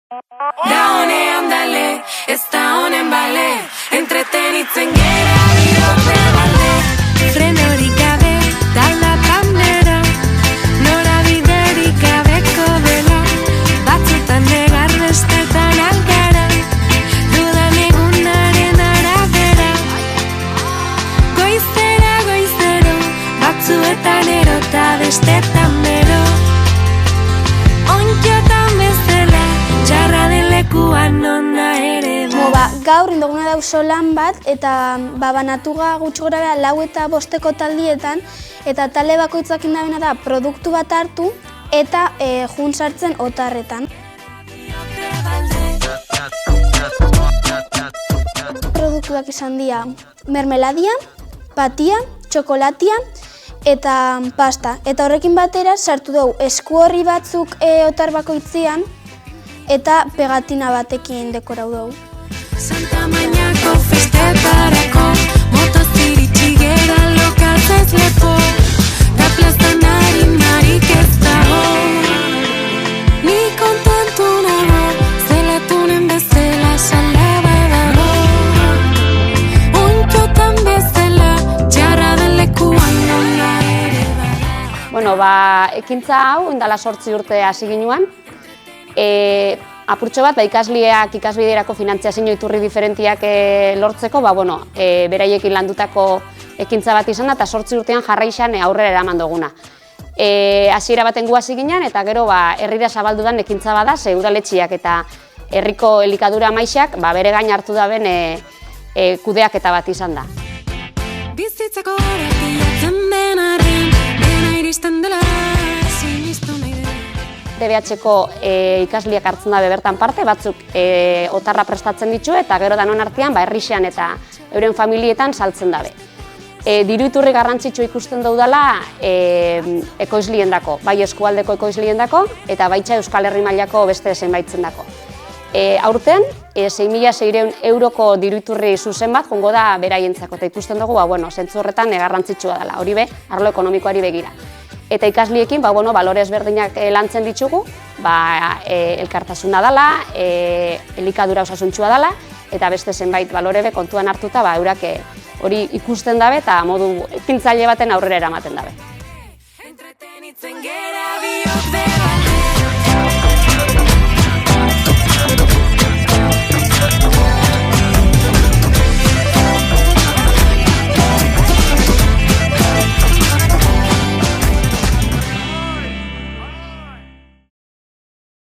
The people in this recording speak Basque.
Da honean dale, ez da honen bale, entretenitzen gera birote balde. Frenorik gabe, talda pandera, norabiderik gabeko dela, batzutan negar bestetan algara, dudan egunaren arabera. Goizera, goizero, batzuetan erota bestetan bero, onkiotan bezala, txarra den lekuan nona ere da. Gaur indoguna dauzo lan bat, eta banatuga gutxi gorabehera 4 eta 5 taldietan, eta talde bakoitzak indabena da produktu bat hartu eta jun sartzen otarretan. Produktuak izan dira mermeladia, patia, txokolatia eta pasta. Eta horrekin batera sartu dugu esku horri batzuk otar bakoitzean eta pegatina batekin dekorau dugu. Santa Mañako festetarako, motoziritsi gera lokatzez lepo, da plazan harik ez dago. Ni kontentu nago, zelatunen bezala salaba dago. Onkiotan bezala, txarra den lekuan nona ere bada. Ekintza hau, indala 8 urte hasi ginuan. Apurtxo bat, ikasleak ikasbiderako finantziazio iturri diferentiak lortzeko, beraiekin landutako ekintza bat izan da, eta 8 urtean jarraixan aurrera eraman duguna. Hasiera baten gu hasi ginen, eta gero herrira zabaldudan ekintza bada, ze udaletxiak eta herriko elikadura maixak bere gain hartu daben kudeaketa bat izan da. Bizitzako horretiatzen denaren, dena iristen dela, sinistu nahi dela. DBH-ko ikasleak hartzen dabe bertan parte, batzuk otarra prestatzen ditu eta gero danon artean herrixean eta euren familietan saltzen dabe. Diru iturri garrantzitsu ikusten daudala ekoizliendako, bai eskualdeko ekoizliendako eta baitza Euskal Herri mailako beste zenbaitzen dako. Aurten, 6.600 euroko diru iturri zuzen bat jongo da beraientzako, eta ikusten dugu, zentzu horretan garrantzitsua dela, hori be, arlo ekonomikoari begira. Eta ikasliekin, balore ezberdinak lantzen ditugu, elkartasuna dela, elikadura osasuntsua dela, eta beste zenbait balorebe kontuan hartuta, eurak hori ikusten dabe eta modu ekintzaile baten aurrera eramaten dabe.